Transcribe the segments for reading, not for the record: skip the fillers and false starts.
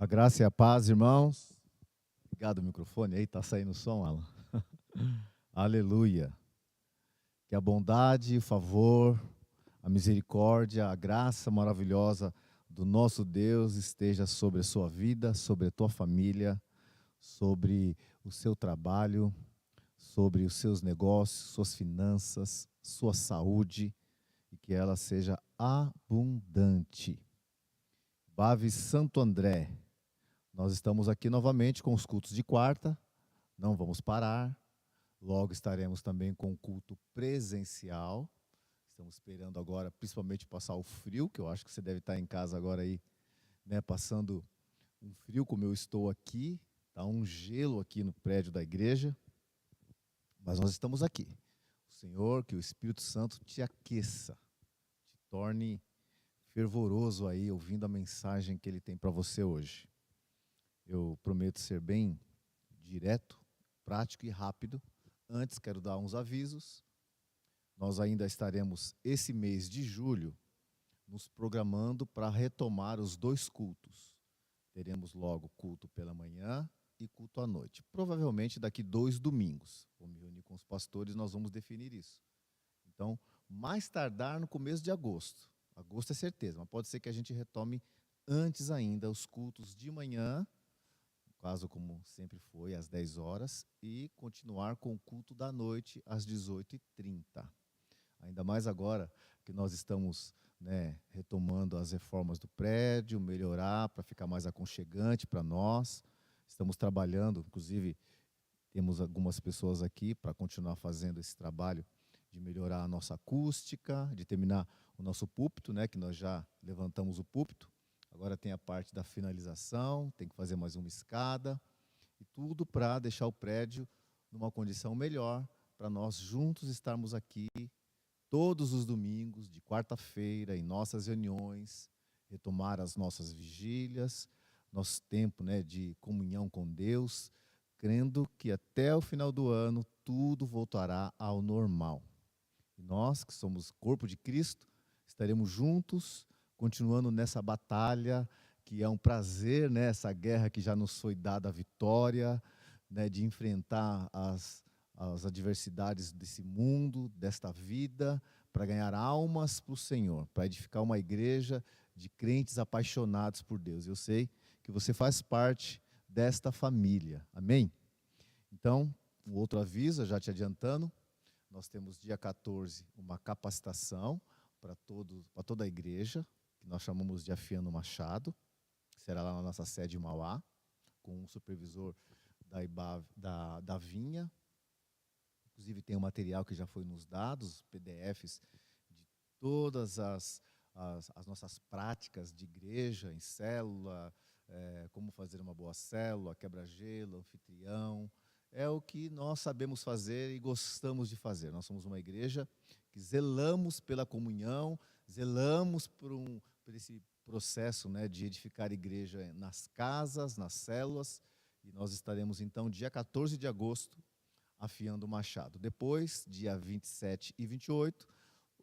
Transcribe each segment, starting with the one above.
A graça e a paz, irmãos. Obrigado, o microfone aí, tá saindo o som, Alan. Aleluia. Que a bondade, o favor, a misericórdia, a graça maravilhosa do nosso Deus esteja sobre a sua vida, sobre a tua família, sobre o seu trabalho, sobre os seus negócios, suas finanças, sua saúde, e que ela seja abundante. Bave Santo André. Nós estamos aqui novamente com os cultos de quarta, não vamos parar. Logo estaremos também com o culto presencial. Estamos esperando agora, principalmente, passar o frio, que eu acho que você deve estar em casa agora aí, né, passando um frio como eu estou aqui. Está um gelo aqui no prédio da igreja, mas nós estamos aqui. O Senhor, que o Espírito Santo te aqueça, te torne fervoroso aí, ouvindo a mensagem que Ele tem para você hoje. Eu prometo ser bem direto, prático e rápido. Antes, quero dar uns avisos. Nós ainda estaremos, esse mês de julho, nos programando para retomar os 2 cultos. Teremos logo culto pela manhã e culto à noite. Provavelmente daqui 2 domingos. Vou me reunir com os pastores, nós vamos definir isso. Então, mais tardar no começo de agosto. Agosto é certeza, mas pode ser que a gente retome antes ainda os cultos de manhã, no caso como sempre foi, às 10 horas, e continuar com o culto da noite às 18h30. Ainda mais agora que nós estamos, né, retomando as reformas do prédio, melhorar para ficar mais aconchegante para nós. Estamos trabalhando, inclusive temos algumas pessoas aqui para continuar fazendo esse trabalho de melhorar a nossa acústica, de terminar o nosso púlpito, né, que nós já levantamos o púlpito. Agora tem a parte da finalização, tem que fazer mais uma escada, e tudo para deixar o prédio numa condição melhor, para nós juntos estarmos aqui todos os domingos, de quarta-feira, em nossas reuniões, retomar as nossas vigílias, nosso tempo, né, de comunhão com Deus, crendo que até o final do ano tudo voltará ao normal. E nós, que somos corpo de Cristo, estaremos juntos, continuando nessa batalha, que é um prazer, né, essa guerra que já nos foi dada a vitória, né, de enfrentar as adversidades desse mundo, desta vida, para ganhar almas para o Senhor, para edificar uma igreja de crentes apaixonados por Deus. Eu sei que você faz parte desta família. Amém? Então, um outro aviso, já te adiantando, nós temos dia 14 uma capacitação para toda a igreja, que nós chamamos de Afiando Machado, será lá na nossa sede em Mauá, com um supervisor da IBAV, da Vinha. Inclusive tem o material que já foi nos dados, PDFs de todas as nossas práticas de igreja, em célula, como fazer uma boa célula, quebra-gelo, anfitrião. É o que nós sabemos fazer e gostamos de fazer. Nós somos uma igreja que zelamos pela comunhão, zelamos por esse processo, né, de edificar igreja nas casas, nas células. E nós estaremos, então, dia 14 de agosto, afiando o machado. Depois, dia 27 e 28,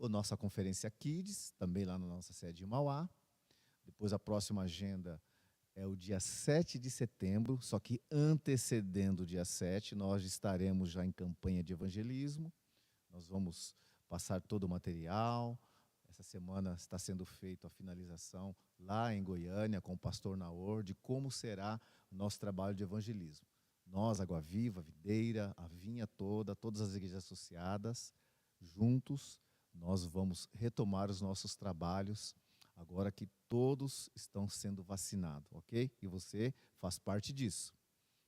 a nossa conferência Kids, também lá na nossa sede em Mauá. Depois, a próxima agenda é o dia 7 de setembro, só que antecedendo o dia 7, nós estaremos já em campanha de evangelismo. Nós vamos passar todo o material. Essa semana está sendo feita a finalização lá em Goiânia com o pastor Naor de como será o nosso trabalho de evangelismo. Nós, Água Viva, Videira, a Vinha toda, todas as igrejas associadas, juntos, nós vamos retomar os nossos trabalhos, agora que todos estão sendo vacinados, ok? E você faz parte disso.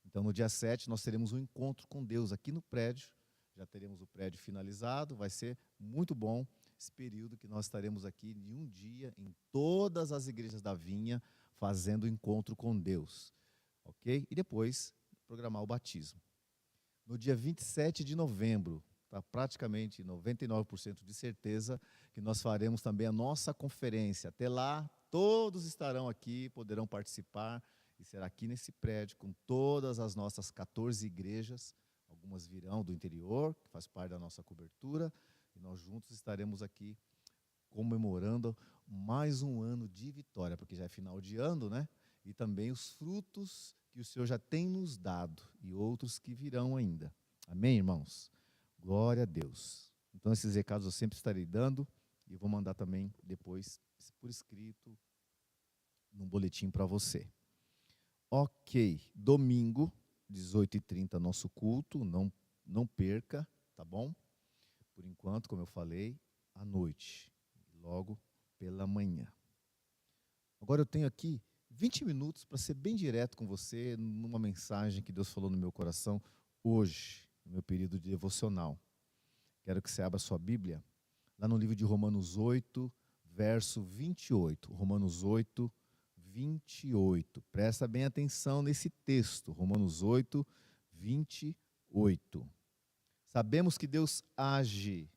Então, no dia 7, nós teremos um encontro com Deus aqui no prédio, já teremos o prédio finalizado, vai ser muito bom esse período que nós estaremos aqui em um dia, em todas as igrejas da Vinha, fazendo encontro com Deus, ok? E depois, programar o batismo. No dia 27 de novembro, está praticamente 99% de certeza que nós faremos também a nossa conferência. Até lá, todos estarão aqui, poderão participar, e será aqui nesse prédio, com todas as nossas 14 igrejas. Algumas virão do interior, que faz parte da nossa cobertura, e nós juntos estaremos aqui comemorando mais um ano de vitória, porque já é final de ano, né? e também os frutos que o Senhor já tem nos dado e outros que virão ainda. Amém, irmãos? Glória a Deus. Então, esses recados eu sempre estarei dando e vou mandar também depois por escrito num boletim para você. Ok, domingo, 18h30, nosso culto, não perca, tá bom? Por enquanto, como eu falei, à noite, logo pela manhã. Agora eu tenho aqui 20 minutos para ser bem direto com você numa mensagem que Deus falou no meu coração hoje, no meu período de devocional. Quero que você abra sua Bíblia, lá no livro de Romanos 8, verso 28. Romanos 8, 28. Presta bem atenção nesse texto, Romanos 8, 28. Sabemos que Deus age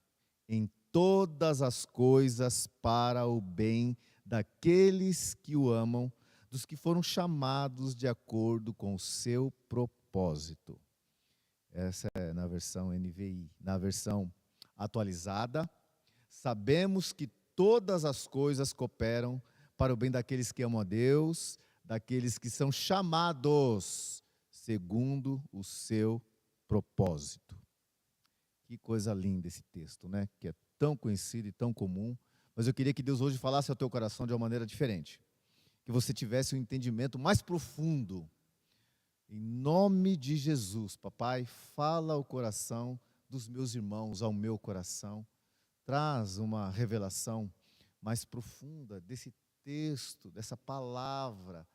em todas as coisas para o bem daqueles que o amam, dos que foram chamados de acordo com o seu propósito. Essa é na versão NVI. Na versão atualizada, sabemos que todas as coisas cooperam para o bem daqueles que amam a Deus, daqueles que são chamados segundo o seu propósito. Que coisa linda esse texto, né? Que é tão conhecido e tão comum, mas eu queria que Deus hoje falasse ao teu coração de uma maneira diferente, que você tivesse um entendimento mais profundo. Em nome de Jesus, papai, fala ao coração dos meus irmãos, ao meu coração, traz uma revelação mais profunda desse texto, dessa palavra,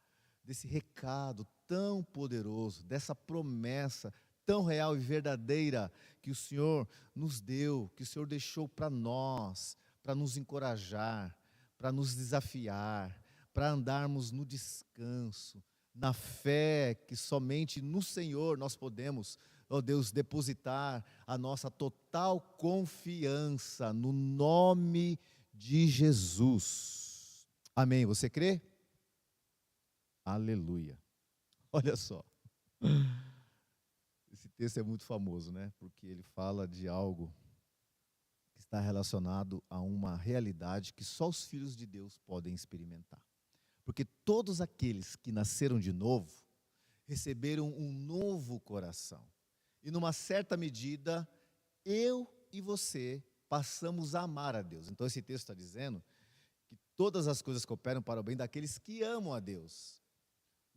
desse recado tão poderoso, dessa promessa tão real e verdadeira que o Senhor nos deu, que o Senhor deixou para nós, para nos encorajar, para nos desafiar, para andarmos no descanso, na fé que somente no Senhor nós podemos, ó Deus, depositar a nossa total confiança no nome de Jesus. Amém. Você crê? Aleluia. Olha só. Esse texto é muito famoso, né? Porque ele fala de algo que está relacionado a uma realidade que só os filhos de Deus podem experimentar. Porque todos aqueles que nasceram de novo, receberam um novo coração. E numa certa medida, eu e você passamos a amar a Deus. Então esse texto está dizendo que todas as coisas cooperam para o bem daqueles que amam a Deus.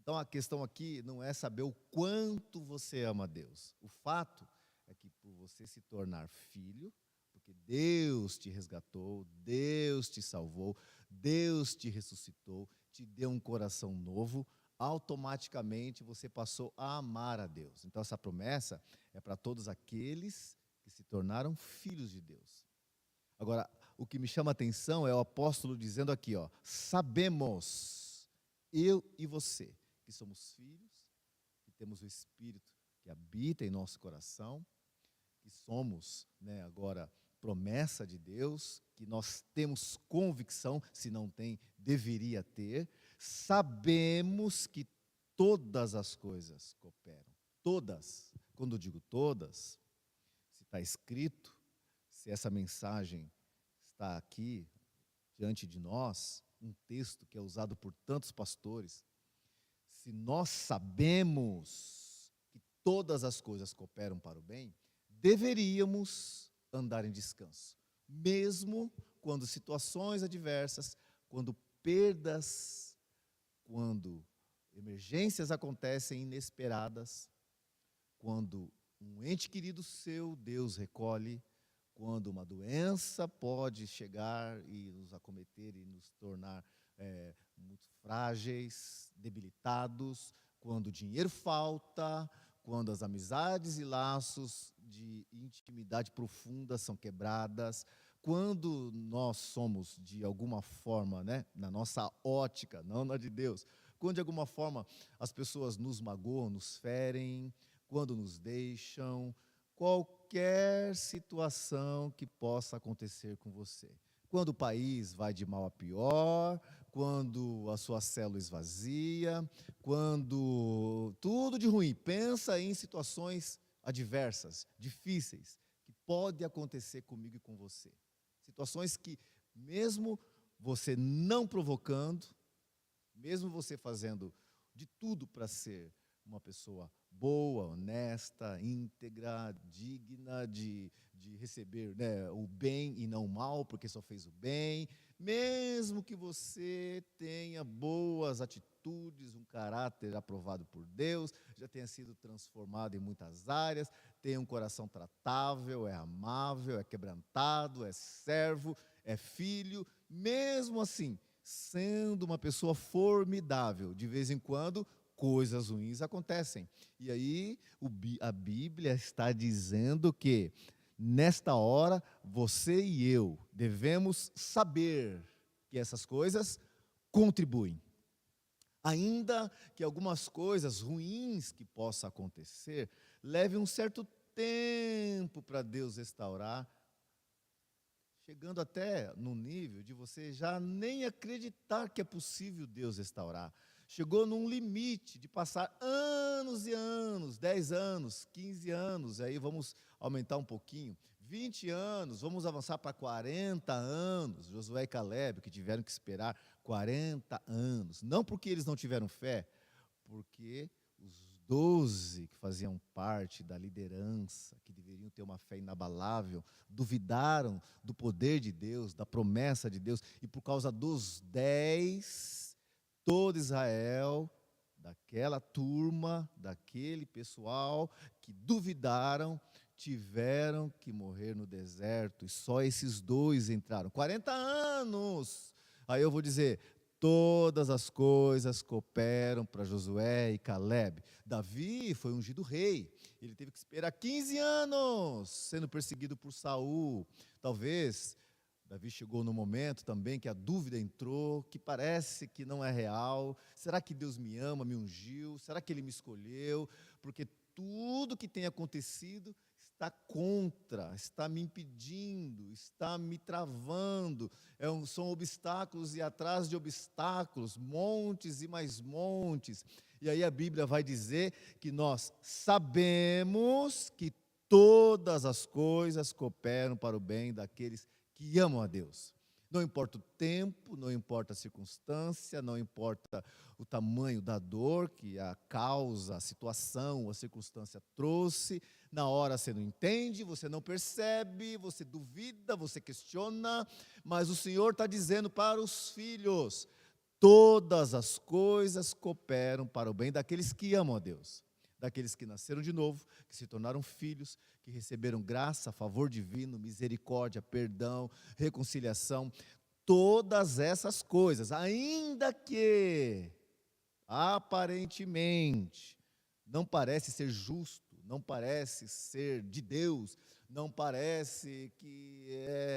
Então a questão aqui não é saber o quanto você ama a Deus. O fato é que por você se tornar filho, porque Deus te resgatou, Deus te salvou, Deus te ressuscitou, te deu um coração novo, automaticamente você passou a amar a Deus. Então essa promessa é para todos aqueles que se tornaram filhos de Deus. Agora, o que me chama a atenção é o apóstolo dizendo aqui, ó, sabemos, eu e você, que somos filhos, que temos o Espírito que habita em nosso coração, que somos, né, agora, promessa de Deus, que nós temos convicção, se não tem, deveria ter, sabemos que todas as coisas cooperam, todas, quando eu digo todas, se está escrito, se essa mensagem está aqui, diante de nós, um texto que é usado por tantos pastores, se nós sabemos que todas as coisas cooperam para o bem, deveríamos andar em descanso, mesmo quando situações adversas, quando perdas, quando emergências acontecem inesperadas, quando um ente querido seu, Deus recolhe, quando uma doença pode chegar e nos acometer e nos tornar muito frágeis, debilitados, quando o dinheiro falta, quando as amizades e laços de intimidade profunda são quebradas, quando nós somos, de alguma forma, né, na nossa ótica, não na de Deus, quando de alguma forma as pessoas nos magoam, nos ferem, quando nos deixam, qualquer situação que possa acontecer com você. Quando o país vai de mal a pior, quando a sua célula esvazia, quando tudo de ruim. Pensa em situações adversas, difíceis, que pode acontecer comigo e com você. Situações que, mesmo você não provocando, Mesmo você fazendo de tudo para ser uma pessoa boa, honesta, íntegra, digna de receber, né, o bem e não o mal, porque só fez o bem. Mesmo que você tenha boas atitudes, um caráter aprovado por Deus, já tenha sido transformado em muitas áreas, tenha um coração tratável, é amável, é quebrantado, é servo, é filho, mesmo assim, sendo uma pessoa formidável, de vez em quando coisas ruins acontecem. E aí a Bíblia está dizendo que nesta hora você e eu devemos saber que essas coisas contribuem. Ainda que algumas coisas ruins que possam acontecer, leve um certo tempo para Deus restaurar, chegando até no nível de você já nem acreditar que é possível Deus restaurar. Chegou num limite de passar anos e anos, 10 anos, 15 anos, aí vamos aumentar um pouquinho, 20 anos, vamos avançar para 40 anos, Josué e Caleb, que tiveram que esperar 40 anos, não porque eles não tiveram fé, porque os 12 que faziam parte da liderança, que deveriam ter uma fé inabalável, duvidaram do poder de Deus, da promessa de Deus, e por causa dos 10, todo Israel, daquela turma, daquele pessoal que duvidaram, tiveram que morrer no deserto, e só esses 2 entraram. 40 anos! Aí eu vou dizer, todas as coisas cooperam para Josué e Caleb. Davi foi ungido rei. Ele teve que esperar 15 anos sendo perseguido por Saul. Talvez Davi chegou no momento também que a dúvida entrou, que parece que não é real. Será que Deus me ama, me ungiu? Será que Ele me escolheu? Porque tudo que tem acontecido está contra, está me impedindo, está me travando. São obstáculos e atrás de obstáculos, montes e mais montes. E aí a Bíblia vai dizer que nós sabemos que todas as coisas cooperam para o bem daqueles que amam a Deus. Não importa o tempo, não importa a circunstância, não importa o tamanho da dor que a causa, a situação, a circunstância trouxe. Na hora você não entende, você não percebe, você duvida, você questiona, mas o Senhor está dizendo para os filhos: todas as coisas cooperam para o bem daqueles que amam a Deus, daqueles que nasceram de novo, que se tornaram filhos, que receberam graça, favor divino, misericórdia, perdão, reconciliação, todas essas coisas, ainda que aparentemente não parece ser justo, não parece ser de Deus, não parece que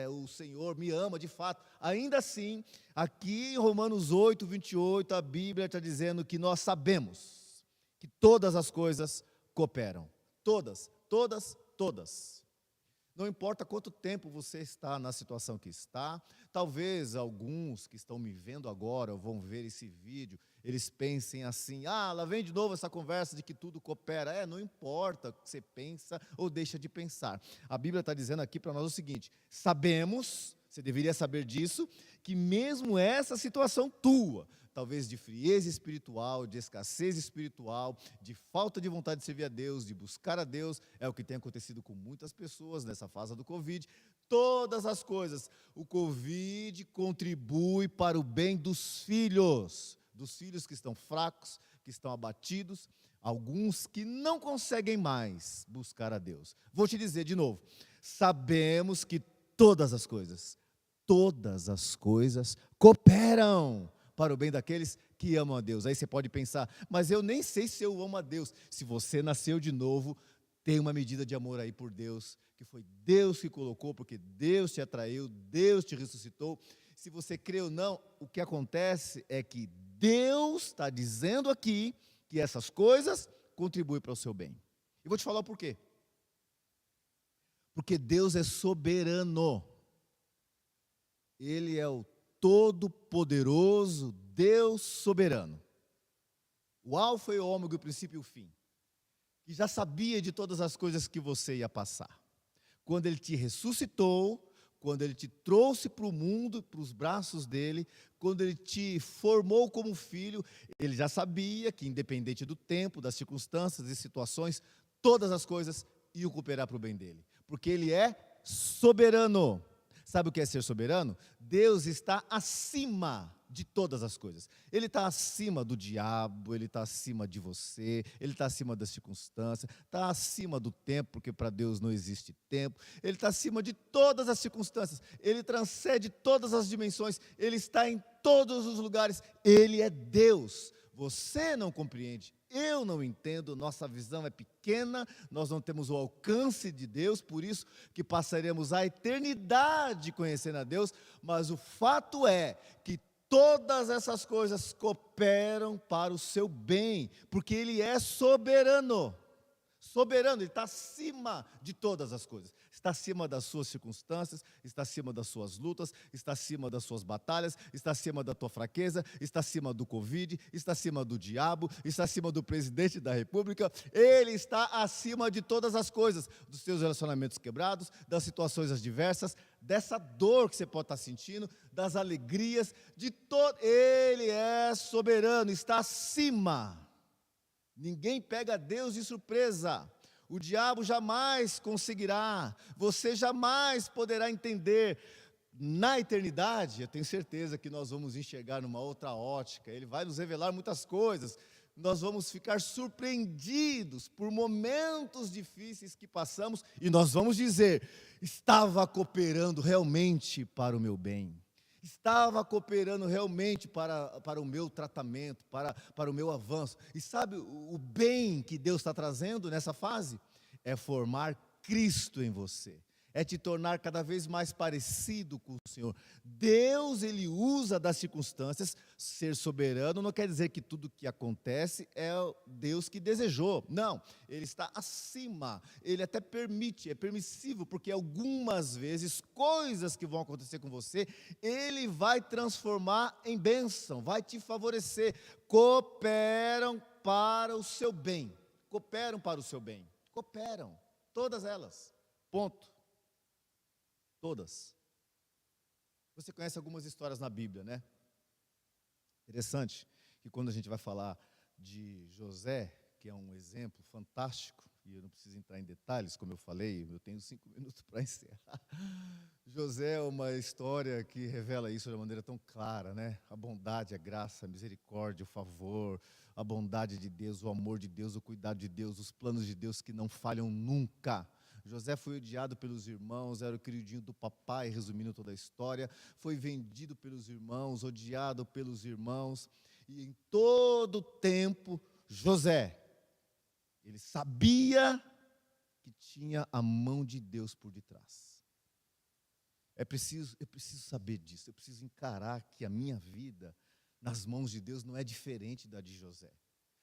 o Senhor me ama de fato, ainda assim, aqui em Romanos 8, 28, a Bíblia está dizendo que nós sabemos que todas as coisas cooperam. Todas, todas, todas. Não importa quanto tempo você está na situação que está, talvez alguns que estão me vendo agora, ou vão ver esse vídeo, eles pensem assim: lá vem de novo essa conversa de que tudo coopera. Não importa o que você pensa ou deixa de pensar. A Bíblia está dizendo aqui para nós o seguinte: sabemos, você deveria saber disso, que mesmo essa situação tua, talvez de frieza espiritual, de escassez espiritual, de falta de vontade de servir a Deus, de buscar a Deus, é o que tem acontecido com muitas pessoas nessa fase do Covid. Todas as coisas, o Covid contribui para o bem dos filhos que estão fracos, que estão abatidos, alguns que não conseguem mais buscar a Deus. Vou te dizer de novo, sabemos que todas as coisas cooperam para o bem daqueles que amam a Deus. Aí você pode pensar: mas eu nem sei se eu amo a Deus. Se você nasceu de novo, tem uma medida de amor aí por Deus, que foi Deus que colocou, porque Deus te atraiu, Deus te ressuscitou. Se você crê ou não, o que acontece é que Deus está dizendo aqui que essas coisas contribuem para o seu bem. E vou te falar o porquê. Porque Deus é soberano. Ele é o todo-poderoso Deus soberano. O alfa e o ômega, o princípio e o fim. Que já sabia de todas as coisas que você ia passar. Quando Ele te ressuscitou, quando Ele te trouxe para o mundo, para os braços dEle, quando Ele te formou como filho, Ele já sabia que, independente do tempo, das circunstâncias e situações, todas as coisas iam cooperar para o bem dEle, porque Ele é soberano. Sabe o que é ser soberano? Deus está acima de todas as coisas. Ele está acima do diabo, Ele está acima de você, Ele está acima das circunstâncias, está acima do tempo, porque para Deus não existe tempo. Ele está acima de todas as circunstâncias, Ele transcende todas as dimensões, Ele está em todos os lugares, Ele é Deus. Você não compreende, eu não entendo, nossa visão é pequena, nós não temos o alcance de Deus, por isso que passaremos a eternidade conhecendo a Deus, mas o fato é que todas essas coisas cooperam para o seu bem, porque Ele é soberano. Soberano, Ele está acima de todas as coisas, está acima das suas circunstâncias, está acima das suas lutas, está acima das suas batalhas, está acima da tua fraqueza, está acima do Covid, está acima do diabo, está acima do presidente da república, Ele está acima de todas as coisas, dos seus relacionamentos quebrados, das situações adversas, dessa dor que você pode estar sentindo, das alegrias, de todo, Ele é soberano, está acima. Ninguém pega Deus de surpresa. O diabo jamais conseguirá, você jamais poderá entender. Na eternidade, eu tenho certeza que nós vamos enxergar numa outra ótica, Ele vai nos revelar muitas coisas, nós vamos ficar surpreendidos por momentos difíceis que passamos, e nós vamos dizer, estava cooperando realmente para o meu bem. Estava cooperando realmente para o meu tratamento, para o meu avanço. E sabe o bem que Deus está trazendo nessa fase? É formar Cristo em você. É te tornar cada vez mais parecido com o Senhor. Deus, Ele usa das circunstâncias, ser soberano não quer dizer que tudo que acontece é Deus que desejou. Não, Ele está acima, Ele até permite, é permissível, porque algumas vezes coisas que vão acontecer com você, Ele vai transformar em bênção, vai te favorecer, cooperam para o seu bem, cooperam para o seu bem, cooperam, todas elas, ponto. Todas. Você conhece algumas histórias na Bíblia, né? Interessante que quando a gente vai falar de José, que é um exemplo fantástico, e eu não preciso entrar em detalhes, como eu falei, eu tenho 5 minutos para encerrar. José é uma história que revela isso de uma maneira tão clara, né? A bondade, a graça, a misericórdia, o favor, a bondade de Deus, o amor de Deus, o cuidado de Deus, os planos de Deus que não falham nunca. José foi odiado pelos irmãos, era o queridinho do papai, resumindo toda a história, foi vendido pelos irmãos, odiado pelos irmãos, e em todo o tempo, José, ele sabia que tinha a mão de Deus por detrás. Eu preciso saber disso, eu preciso encarar que a minha vida, nas mãos de Deus, não é diferente da de José,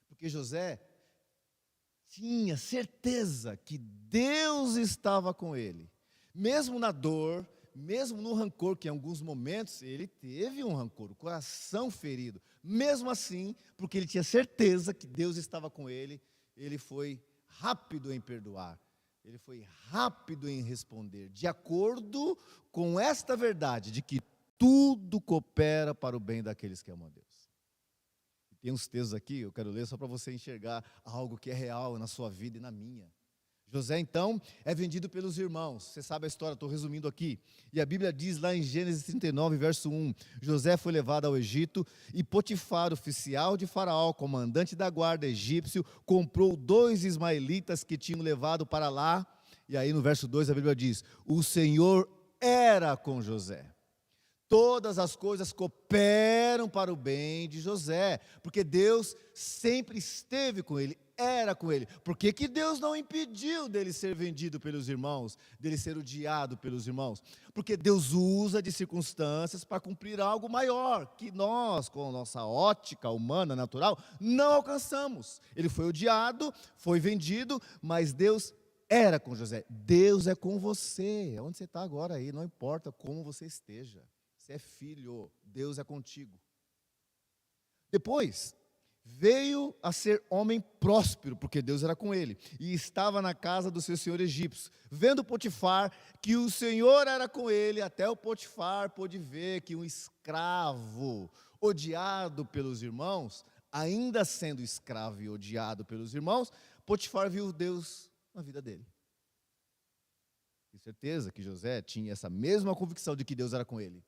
porque José tinha certeza que Deus estava com ele, mesmo na dor, mesmo no rancor, que em alguns momentos ele teve um rancor, o coração ferido, mesmo assim, porque ele tinha certeza que Deus estava com ele, ele foi rápido em perdoar, ele foi rápido em responder, de acordo com esta verdade, de que tudo coopera para o bem daqueles que amam a Deus. Tem uns textos aqui, eu quero ler só para você enxergar algo que é real na sua vida e na minha. José, então, é vendido pelos irmãos. Você sabe a história, estou resumindo aqui. E a Bíblia diz lá em Gênesis 39, verso 1, José foi levado ao Egito e Potifar, oficial de Faraó, comandante da guarda egípcio, comprou 2 ismaelitas que tinham levado para lá. E aí no verso 2 a Bíblia diz, o Senhor era com José. Todas as coisas cooperam para o bem de José, porque Deus sempre esteve com ele, era com ele. Por que Deus não impediu dele ser vendido pelos irmãos, dele ser odiado pelos irmãos? Porque Deus usa de circunstâncias para cumprir algo maior, que nós, com a nossa ótica humana, natural, não alcançamos. Ele foi odiado, foi vendido, mas Deus era com José. Deus é com você, onde você está agora aí, não importa como você esteja. Você é filho, Deus é contigo. Depois, veio a ser homem próspero, porque Deus era com ele, e estava na casa do seu senhor egípcio. Vendo Potifar que o Senhor era com ele, até o Potifar pôde ver que um escravo, odiado pelos irmãos, ainda sendo escravo e odiado pelos irmãos, Potifar viu Deus na vida dele. Tenho certeza que José tinha essa mesma convicção de que Deus era com ele.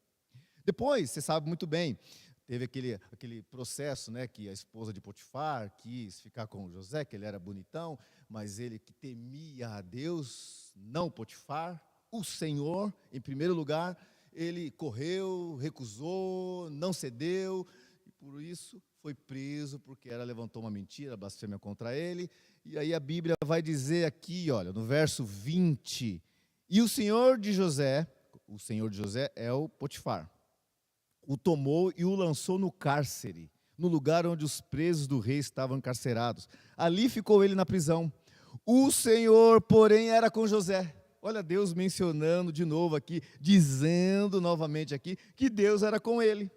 Depois, você sabe muito bem, teve aquele processo, né, que a esposa de Potifar quis ficar com José, que ele era bonitão, mas ele que temia a Deus, não Potifar, o Senhor, em primeiro lugar, ele correu, recusou, não cedeu, e por isso foi preso, porque ela levantou uma mentira, blasfêmia contra ele. E aí a Bíblia vai dizer aqui, olha, no verso 20, e o senhor de José é o Potifar, o tomou e o lançou no cárcere, no lugar onde os presos do rei estavam encarcerados. Ali ficou ele na prisão. O Senhor, porém, era com José. Olha Deus mencionando de novo aqui, dizendo novamente aqui, que Deus era com ele.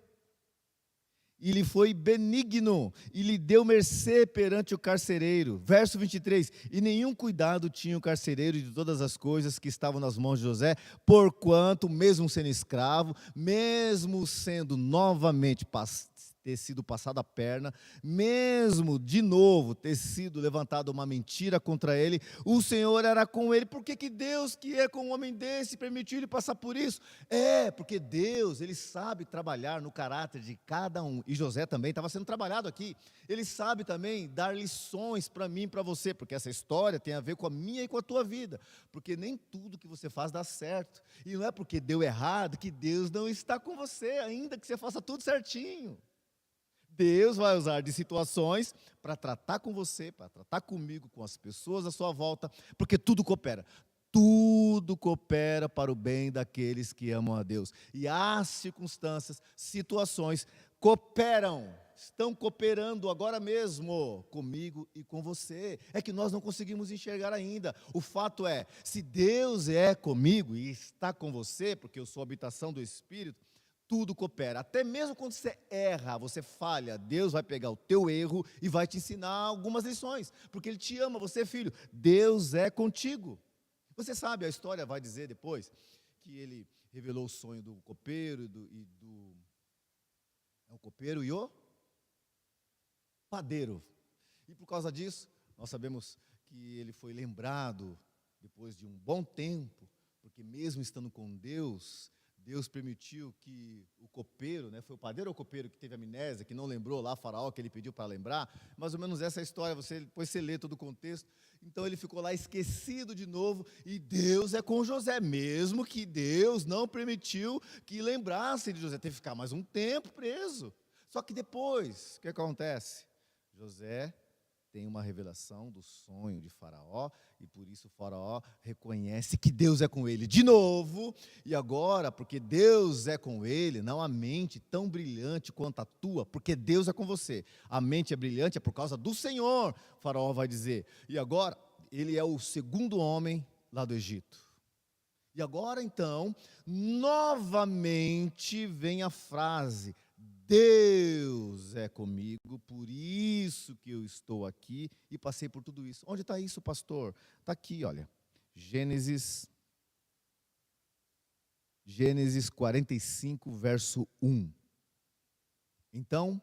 E lhe foi benigno, e lhe deu mercê perante o carcereiro. Verso 23, e nenhum cuidado tinha o carcereiro de todas as coisas que estavam nas mãos de José, porquanto, mesmo sendo escravo, mesmo sendo novamente ter sido passado a perna, mesmo de novo ter sido levantada uma mentira contra ele, o Senhor era com ele. Por que Deus, que é com um homem desse, permitiu ele passar por isso? Porque Deus, ele sabe trabalhar no caráter de cada um, e José também estava sendo trabalhado aqui. Ele sabe também dar lições para mim e para você, porque essa história tem a ver com a minha e com a tua vida, porque nem tudo que você faz dá certo, e não é porque deu errado que Deus não está com você, ainda que você faça tudo certinho. Deus vai usar de situações para tratar com você, para tratar comigo, com as pessoas à sua volta, porque tudo coopera. Tudo coopera para o bem daqueles que amam a Deus. E as circunstâncias, situações cooperam, estão cooperando agora mesmo comigo e com você. É que nós não conseguimos enxergar ainda. O fato é, se Deus é comigo e está com você, porque eu sou a habitação do Espírito, tudo coopera, até mesmo quando você erra, você falha, Deus vai pegar o teu erro e vai te ensinar algumas lições, porque Ele te ama, você é filho, Deus é contigo. Você sabe, a história vai dizer depois, que Ele revelou o sonho do copeiro o copeiro e o padeiro, e por causa disso, nós sabemos que ele foi lembrado, depois de um bom tempo, porque mesmo estando com Deus permitiu que o copeiro, foi o padeiro ou o copeiro que teve amnésia, que não lembrou lá Faraó, que ele pediu para lembrar, mais ou menos essa história, depois você lê todo o contexto, então ele ficou lá esquecido de novo, e Deus é com José, mesmo que Deus não permitiu que lembrasse de José, teve que ficar mais um tempo preso, só que depois, o que acontece? José tem uma revelação do sonho de Faraó, e por isso Faraó reconhece que Deus é com ele de novo, e agora, porque Deus é com ele, não a mente tão brilhante quanto a tua, porque Deus é com você, a mente é brilhante, é por causa do Senhor, Faraó vai dizer, e agora, ele é o segundo homem lá do Egito. E agora então, novamente vem a frase, Deus é comigo, por isso que eu estou aqui e passei por tudo isso. Onde está isso, pastor? Está aqui, olha, Gênesis 45, verso 1. Então,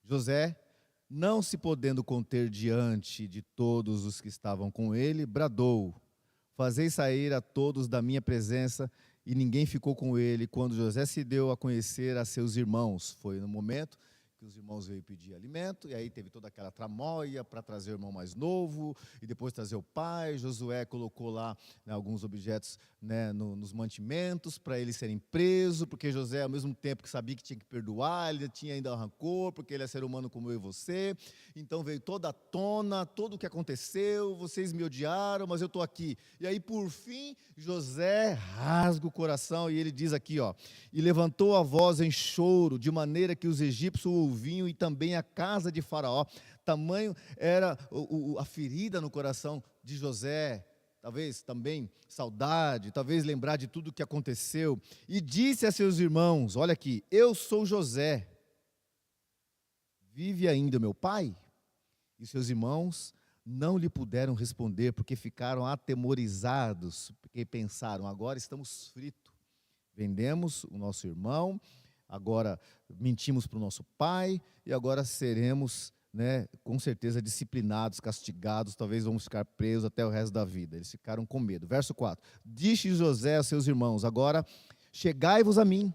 José, não se podendo conter diante de todos os que estavam com ele, bradou, fazei sair a todos da minha presença, e ninguém ficou com ele. Quando José se deu a conhecer a seus irmãos, foi no momento que os irmãos veio pedir alimento, e aí teve toda aquela tramóia para trazer o irmão mais novo, e depois trazer o pai. Josué colocou lá alguns objetos nos mantimentos, para eles serem presos, porque José, ao mesmo tempo que sabia que tinha que perdoar, ele tinha ainda rancor, porque ele é ser humano como eu e você, então veio toda a tona, tudo o que aconteceu, vocês me odiaram, mas eu estou aqui. E aí por fim, José rasga o coração, e ele diz aqui, e levantou a voz em choro, de maneira que os egípcios o ouviam, e também a casa de Faraó. Tamanho era a ferida no coração de José, talvez também saudade, talvez lembrar de tudo o que aconteceu, e disse a seus irmãos, olha aqui, eu sou José, vive ainda meu pai? E seus irmãos não lhe puderam responder, porque ficaram atemorizados, porque pensaram, agora estamos fritos. Vendemos o nosso irmão, agora mentimos para o nosso pai, e agora seremos, com certeza, disciplinados, castigados, talvez vamos ficar presos até o resto da vida. Eles ficaram com medo. Verso 4. Disse José a seus irmãos, agora chegai-vos a mim.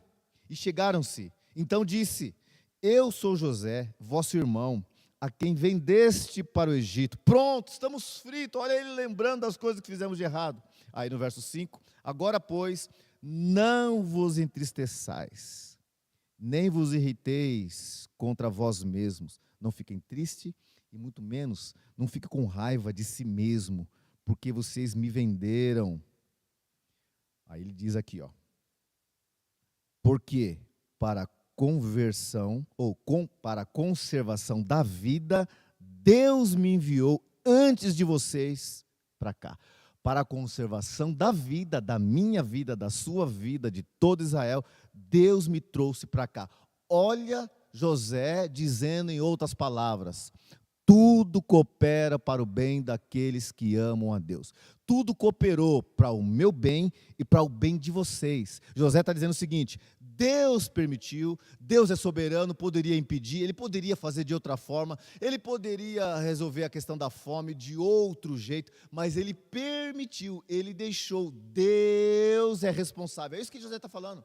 E chegaram-se. Então disse, eu sou José, vosso irmão, a quem vendeste para o Egito. Pronto, estamos fritos. Olha ele lembrando das coisas que fizemos de errado. Aí no verso 5, agora pois, não vos entristeçais, nem vos irriteis contra vós mesmos. Não fiquem tristes e muito menos, não fiquem com raiva de si mesmo, porque vocês me venderam. Aí ele diz aqui, porque para conversão, para a conservação da vida, Deus me enviou antes de vocês para cá. Para a conservação da vida, da minha vida, da sua vida, de todo Israel, Deus me trouxe para cá. Olha José dizendo em outras palavras, tudo coopera para o bem daqueles que amam a Deus. Tudo cooperou para o meu bem e para o bem de vocês. José está dizendo o seguinte, Deus permitiu, Deus é soberano, poderia impedir, Ele poderia fazer de outra forma, Ele poderia resolver a questão da fome de outro jeito, mas Ele permitiu, Ele deixou, Deus é responsável. É isso que José está falando.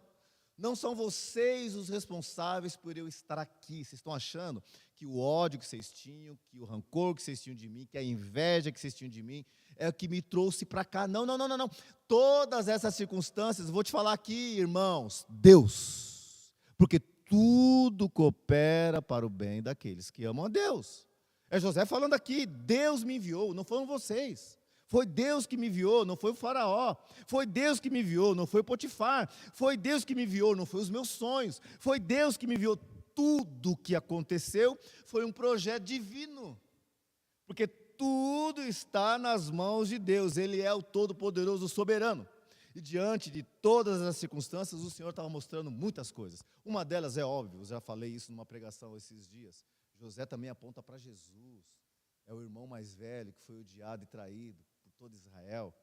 Não são vocês os responsáveis por eu estar aqui. Vocês estão achando que o ódio que vocês tinham, que o rancor que vocês tinham de mim, que a inveja que vocês tinham de mim, é o que me trouxe para cá. Não. Todas essas circunstâncias, vou te falar aqui, irmãos, Deus. Porque tudo coopera para o bem daqueles que amam a Deus. É José falando aqui, Deus me enviou, não foram vocês. Foi Deus que me enviou, não foi o faraó. Foi Deus que me enviou, não foi o Potifar. Foi Deus que me enviou, não foi os meus sonhos. Foi Deus que me enviou. Tudo que aconteceu foi um projeto divino. Porque tudo está nas mãos de Deus. Ele é o Todo-Poderoso Soberano. E diante de todas as circunstâncias, o Senhor estava mostrando muitas coisas. Uma delas é óbvio, eu já falei isso numa pregação esses dias. José também aponta para Jesus. É o irmão mais velho que foi odiado e traído todo Israel,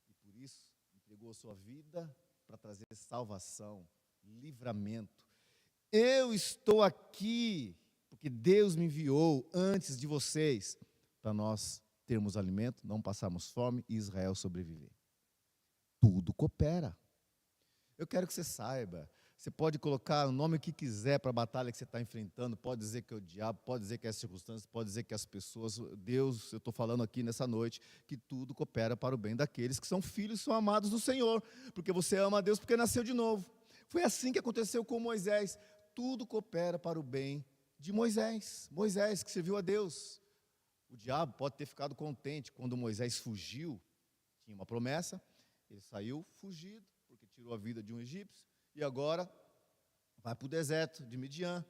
e por isso entregou a sua vida para trazer salvação, livramento. Eu estou aqui porque Deus me enviou antes de vocês, para nós termos alimento, não passarmos fome e Israel sobreviver. Tudo coopera. Eu quero que você saiba, você pode colocar o nome que quiser para a batalha que você está enfrentando, pode dizer que é o diabo, pode dizer que é as circunstâncias, pode dizer que é as pessoas, Deus, eu estou falando aqui nessa noite, que tudo coopera para o bem daqueles que são filhos e são amados do Senhor, porque você ama a Deus porque nasceu de novo. Foi assim que aconteceu com Moisés, tudo coopera para o bem de Moisés, Moisés que serviu a Deus. O diabo pode ter ficado contente quando Moisés fugiu, tinha uma promessa, ele saiu fugido, porque tirou a vida de um egípcio, e agora vai para o deserto de Midian.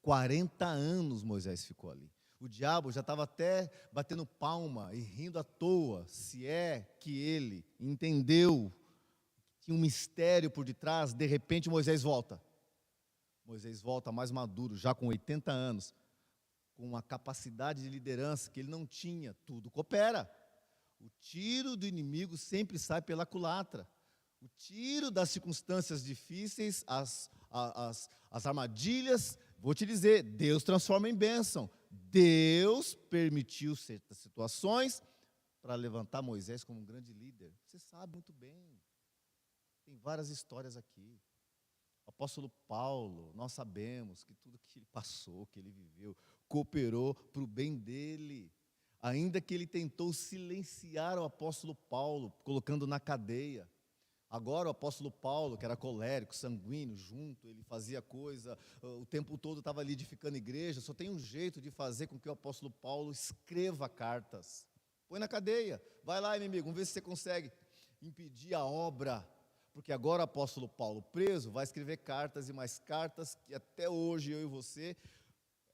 40 anos Moisés ficou ali. O diabo já estava até batendo palma e rindo à toa, se é que ele entendeu que tinha um mistério por detrás. De repente Moisés volta. Moisés volta mais maduro, já com 80 anos, com uma capacidade de liderança que ele não tinha. Tudo coopera. O tiro do inimigo sempre sai pela culatra. O tiro das circunstâncias difíceis, as armadilhas, vou te dizer, Deus transforma em bênção. Deus permitiu certas situações para levantar Moisés como um grande líder. Você sabe muito bem. Tem várias histórias aqui. O apóstolo Paulo, nós sabemos que tudo que ele passou, que ele viveu, cooperou para o bem dele. Ainda que ele tentou silenciar o apóstolo Paulo, colocando na cadeia. Agora o apóstolo Paulo, que era colérico, sanguíneo, junto, ele fazia coisa, o tempo todo estava ali edificando igreja, só tem um jeito de fazer com que o apóstolo Paulo escreva cartas. Põe na cadeia, vai lá inimigo, vamos ver se você consegue impedir a obra, porque agora o apóstolo Paulo preso vai escrever cartas e mais cartas, que até hoje eu e você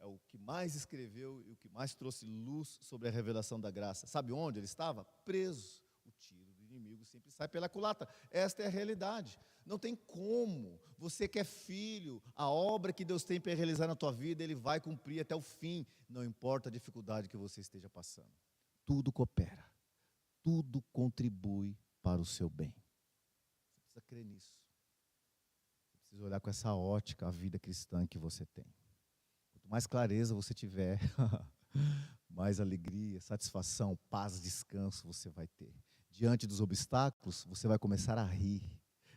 é o que mais escreveu e o que mais trouxe luz sobre a revelação da graça. Sabe onde ele estava? Preso. O tiro do inimigo sempre sai pela culatra. Esta é a realidade. Não tem como. Você que é filho, a obra que Deus tem para realizar na tua vida, Ele vai cumprir até o fim. Não importa a dificuldade que você esteja passando. Tudo coopera. Tudo contribui para o seu bem. Você precisa crer nisso. Você precisa olhar com essa ótica a vida cristã que você tem. Quanto mais clareza você tiver, mais alegria, satisfação, paz, descanso você vai ter. Diante dos obstáculos, você vai começar a rir.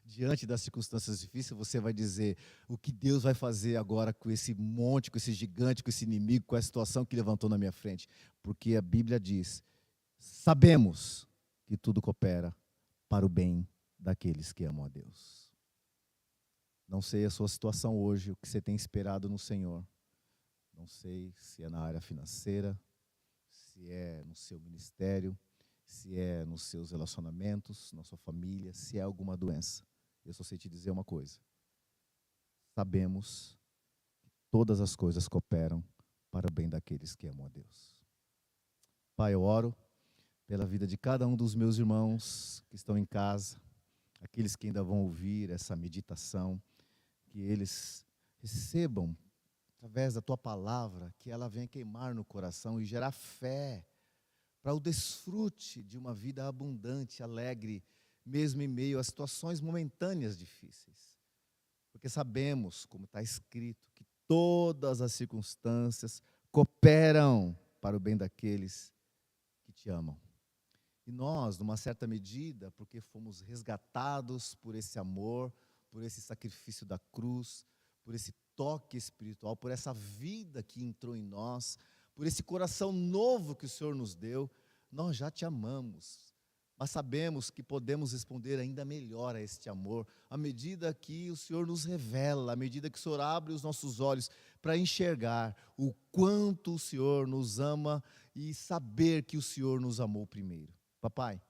Diante das circunstâncias difíceis, você vai dizer o que Deus vai fazer agora com esse monte, com esse gigante, com esse inimigo, com a situação que levantou na minha frente. Porque a Bíblia diz, sabemos que tudo coopera para o bem daqueles que amam a Deus. Não sei a sua situação hoje, o que você tem esperado no Senhor. Não sei se é na área financeira, se é no seu ministério, se é nos seus relacionamentos, na sua família, se é alguma doença. Eu só sei te dizer uma coisa. Sabemos que todas as coisas cooperam para o bem daqueles que amam a Deus. Pai, eu oro pela vida de cada um dos meus irmãos que estão em casa, aqueles que ainda vão ouvir essa meditação, que eles recebam, através da Tua palavra, que ela venha queimar no coração e gerar fé para o desfrute de uma vida abundante, alegre, mesmo em meio a situações momentâneas difíceis. Porque sabemos, como está escrito, que todas as circunstâncias cooperam para o bem daqueles que te amam. E nós, numa certa medida, porque fomos resgatados por esse amor, por esse sacrifício da cruz, por esse toque espiritual, por essa vida que entrou em nós, por esse coração novo que o Senhor nos deu, nós já te amamos. Mas sabemos que podemos responder ainda melhor a este amor, à medida que o Senhor nos revela, à medida que o Senhor abre os nossos olhos para enxergar o quanto o Senhor nos ama e saber que o Senhor nos amou primeiro. Papai,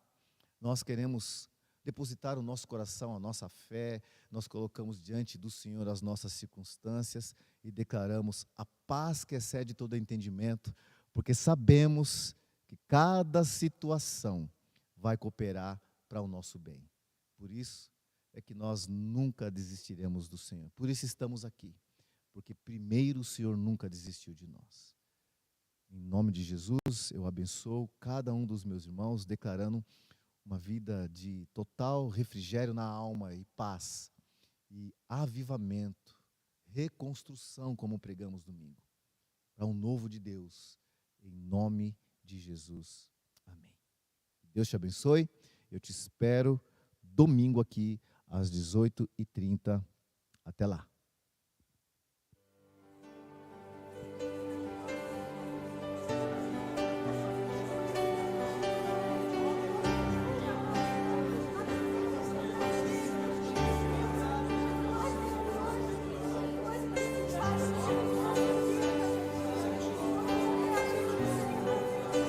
nós queremos depositar o nosso coração, a nossa fé, nós colocamos diante do Senhor as nossas circunstâncias e declaramos a paz que excede todo entendimento, porque sabemos que cada situação vai cooperar para o nosso bem. Por isso é que nós nunca desistiremos do Senhor. Por isso estamos aqui, porque primeiro o Senhor nunca desistiu de nós. Em nome de Jesus, eu abençoo cada um dos meus irmãos, declarando uma vida de total refrigério na alma e paz, e avivamento, reconstrução, como pregamos domingo, para um novo de Deus, em nome de Jesus. Amém. Deus te abençoe, eu te espero domingo aqui às 18h30. Até lá.